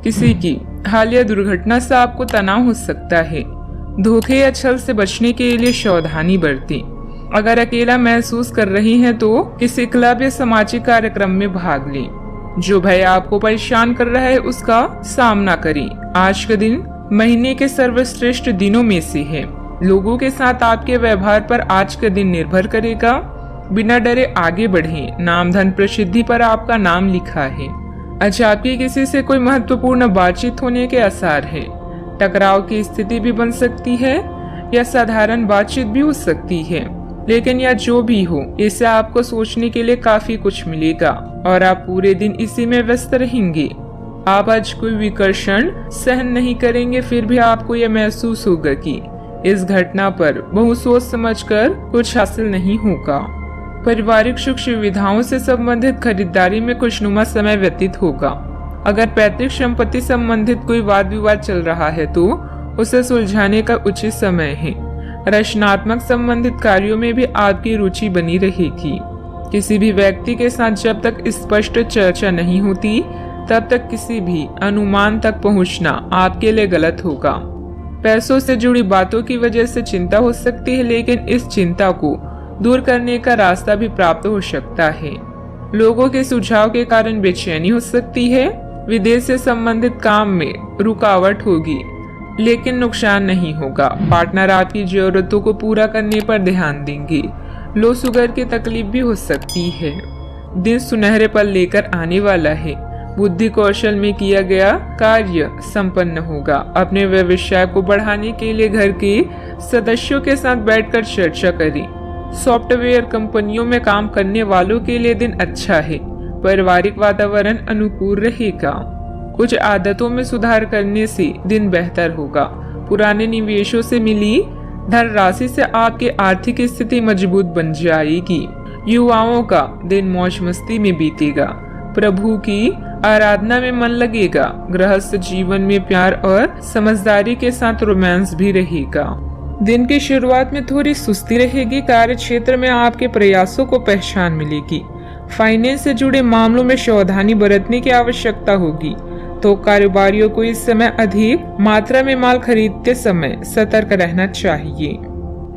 किसी की हालिया दुर्घटना से आपको तनाव हो सकता है। धोखे या छल से बचने के लिए सावधानी बरतें। अगर अकेला महसूस कर रही हैं तो किसी क्लब या सामाजिक कार्यक्रम में भाग लें। जो भय आपको परेशान कर रहा है उसका सामना करें। आज का दिन महीने के सर्वश्रेष्ठ दिनों में से है। लोगों के साथ आपके व्यवहार पर आज का दिन निर्भर करेगा। बिना डरे आगे बढ़ें। नाम धन प्रसिद्धि पर आपका नाम लिखा है। आज आपकी किसी से कोई महत्वपूर्ण बातचीत होने के आसार है। टकराव की स्थिति भी बन सकती है या साधारण बातचीत भी हो सकती है, लेकिन यह जो भी हो, इससे आपको सोचने के लिए काफी कुछ मिलेगा और आप पूरे दिन इसी में व्यस्त रहेंगे। आप आज कोई विकर्षण सहन नहीं करेंगे, फिर भी आपको यह महसूस होगा कि इस घटना पर बहुत सोच समझकर कुछ हासिल नहीं होगा। पारिवारिक सुख सुविधाओं से संबंधित खरीदारी में खुशनुमा समय व्यतीत होगा। अगर पैतृक संपत्ति संबंधित कोई वाद विवाद चल रहा है तो उसे सुलझाने का उचित समय है। रचनात्मक संबंधित कार्यों में भी आपकी रुचि बनी रहेगी। किसी भी व्यक्ति के साथ जब तक स्पष्ट चर्चा नहीं होती तब तक किसी भी अनुमान तक पहुंचना आपके लिए गलत होगा। पैसों से जुड़ी बातों की वजह से चिंता हो सकती है, लेकिन इस चिंता को दूर करने का रास्ता भी प्राप्त हो सकता है। लोगों के सुझाव के कारण बेचैनी हो सकती है। विदेश से संबंधित काम में रुकावट होगी, लेकिन नुकसान नहीं होगा। पार्टनर आपकी जरूरतों को पूरा करने पर ध्यान देंगे। लो शुगर की तकलीफ भी हो सकती है। दिन सुनहरे पल लेकर आने वाला है। बुद्धि कौशल में किया गया कार्य संपन्न होगा। अपने व्यवसाय को बढ़ाने के लिए घर के सदस्यों के साथ बैठकर चर्चा करें। सॉफ्टवेयर कंपनियों में काम करने वालों के लिए दिन अच्छा है। पारिवारिक वातावरण अनुकूल रहेगा। कुछ आदतों में सुधार करने से दिन बेहतर होगा। पुराने निवेशों से मिली धनराशि से आपकी आर्थिक स्थिति मजबूत बन जाएगी। युवाओं का दिन मौज मस्ती में बीतेगा। प्रभु की आराधना में मन लगेगा। गृहस्थ जीवन में प्यार और समझदारी के साथ रोमांस भी रहेगा। दिन की शुरुआत में थोड़ी सुस्ती रहेगी। कार्य क्षेत्र में आपके प्रयासों को पहचान मिलेगी। फाइनेंस से जुड़े मामलों में सावधानी बरतने की आवश्यकता होगी, तो कारोबारियों को इस समय अधिक मात्रा में माल खरीदते समय सतर्क रहना चाहिए।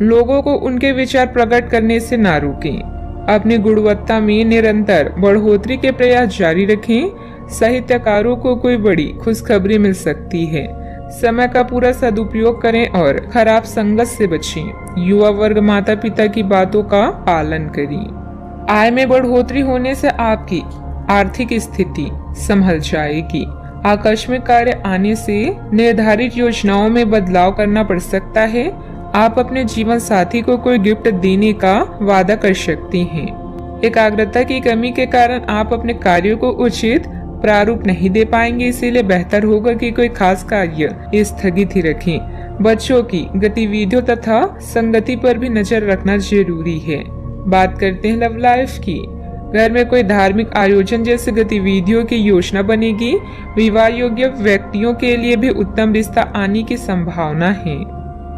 लोगों को उनके विचार प्रकट करने से ना रोकें। अपनी गुणवत्ता में निरंतर बढ़ोतरी के प्रयास जारी रखें। साहित्यकारों को कोई बड़ी खुशखबरी मिल सकती है। समय का पूरा सदुपयोग करें और खराब संगत से बचें। युवा वर्ग माता पिता की बातों का पालन करें। आय में बढ़ोतरी होने से आपकी आर्थिक स्थिति संभल जाएगी। आकस्मिक कार्य आने से निर्धारित योजनाओं में बदलाव करना पड़ सकता है। आप अपने जीवन साथी को कोई गिफ्ट देने का वादा कर सकती हैं। एकाग्रता की कमी के कारण आप अपने कार्यों को उचित प्रारूप नहीं दे पाएंगे, इसीलिए बेहतर होगा कि कोई खास कार्य स्थगित ही रखें। बच्चों की गतिविधियों तथा संगति पर भी नजर रखना जरूरी है। बात करते हैं लव लाइफ की। घर में कोई धार्मिक आयोजन जैसे गतिविधियों की योजना बनेगी। विवाह योग्य व्यक्तियों के लिए भी उत्तम रिश्ता आने की संभावना है।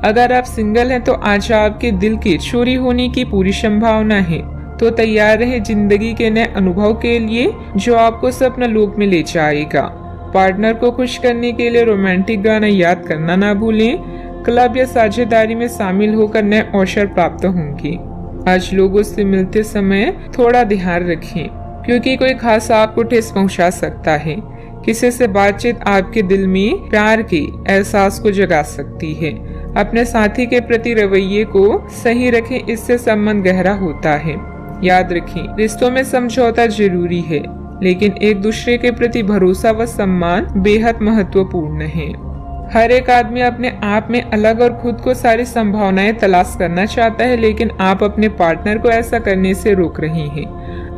अगर आप सिंगल हैं तो आज आपके दिल की चोरी होने की पूरी संभावना है, तो तैयार रहे जिंदगी के नए अनुभव के लिए जो आपको सपना लोक में ले जाएगा। पार्टनर को खुश करने के लिए रोमांटिक गाना याद करना ना भूलें। क्लब या साझेदारी में शामिल होकर नए अवसर प्राप्त होंगे। आज लोगों से मिलते समय थोड़ा ध्यान रखें, क्योंकि कोई खास आपको ठेस पहुंचा सकता है। किसी से बातचीत आपके दिल में प्यार के एहसास को जगा सकती है। अपने साथी के प्रति रवैये को सही रखें, इससे संबंध गहरा होता है। याद रखें, रिश्तों में समझौता जरूरी है, लेकिन एक दूसरे के प्रति भरोसा व सम्मान बेहद महत्वपूर्ण है। हर एक आदमी अपने आप में अलग और खुद को सारी संभावनाएं तलाश करना चाहता है, लेकिन आप अपने पार्टनर को ऐसा करने से रोक रही हैं।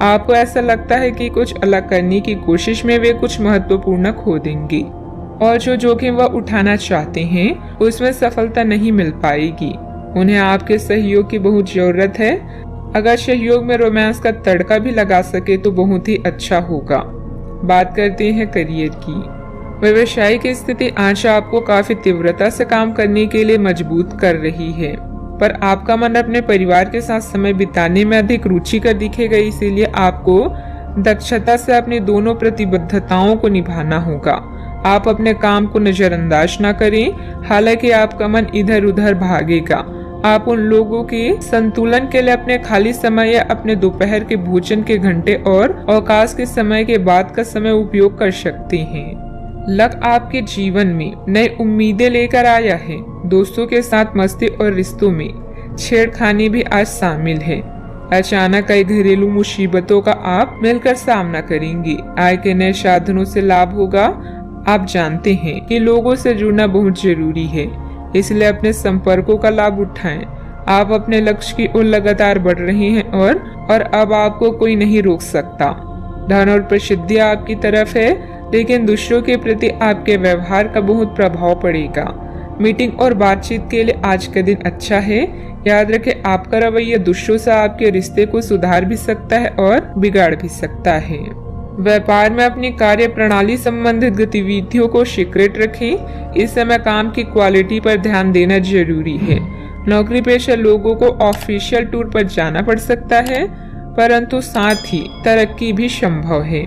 आपको ऐसा लगता है कि कुछ अलग करने की कोशिश में वे कुछ महत्वपूर्ण खो देंगे, और जो जोखिम वह उठाना चाहते हैं उसमें सफलता नहीं मिल पाएगी। उन्हें आपके सहयोग की बहुत जरूरत है। अगर सहयोग में रोमांस का तड़का भी लगा सके तो बहुत ही अच्छा होगा। बात करते हैं करियर की। व्यवसायिक स्थिति आज आपको काफी तीव्रता से काम करने के लिए मजबूत कर रही है, पर आपका मन अपने परिवार के साथ समय बिताने में अधिक रुचिकर दिखेगा, इसीलिए आपको दक्षता से अपनी दोनों प्रतिबद्धताओं को निभाना होगा। आप अपने काम को नजरअंदाज ना करें, हालांकि आपका मन इधर उधर भागेगा। आप उन लोगों के संतुलन के लिए अपने खाली समय या अपने दोपहर के भोजन के घंटे और अवकाश के समय के बाद का समय उपयोग कर सकते हैं। लक आपके जीवन में नई उम्मीदें लेकर आया है। दोस्तों के साथ मस्ती और रिश्तों में छेड़खानी भी आज शामिल है। अचानक कई घरेलू मुसीबतों का आप मिलकर सामना करेंगे। आय के नए साधनों से लाभ होगा। आप जानते हैं कि लोगों से जुड़ना बहुत जरूरी है, इसलिए अपने संपर्कों का लाभ उठाएं। आप अपने लक्ष्य की ओर लगातार बढ़ रहे हैं और अब आपको कोई नहीं रोक सकता। धन और प्रसिद्धि आपकी तरफ है, लेकिन दूसरों के प्रति आपके व्यवहार का बहुत प्रभाव पड़ेगा। मीटिंग और बातचीत के लिए आज का दिन अच्छा है। याद रखें, आपका रवैया दूसरों से आपके रिश्ते को सुधार भी सकता है और बिगाड़ भी सकता है। व्यापार में अपनी कार्य प्रणाली संबंधित गतिविधियों को सीक्रेट रखें। इस समय काम की क्वालिटी पर ध्यान देना जरूरी है। नौकरी पेशा लोगों को ऑफिशियल टूर पर जाना पड़ सकता है, परंतु साथ ही तरक्की भी संभव है।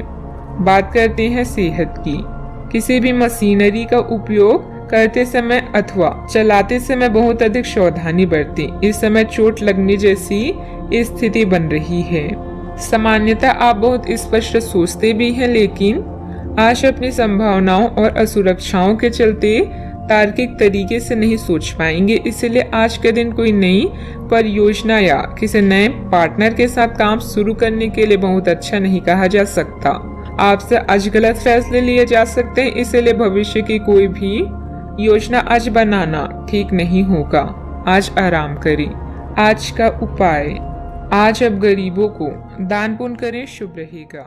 बात करते हैं सेहत की। किसी भी मशीनरी का उपयोग करते समय अथवा चलाते समय बहुत अधिक सावधानी बरतें। इस समय चोट लगने जैसी स्थिति बन रही है। सामान्यतः आप बहुत स्पष्ट सोचते भी हैं, लेकिन आज अपनी संभावनाओं और असुरक्षाओं के चलते तार्किक तरीके से नहीं सोच पाएंगे। इसलिए आज के दिन कोई नई परियोजना या किसी नए पार्टनर के साथ काम शुरू करने के लिए बहुत अच्छा नहीं कहा जा सकता। आपसे आज गलत फैसले लिए जा सकते हैं, इसलिए भविष्य की कोई भी योजना आज बनाना ठीक नहीं होगा। आज आराम करें। आज का उपाय, आज अब गरीबों को दान पुण्य करें, शुभ रहेगा।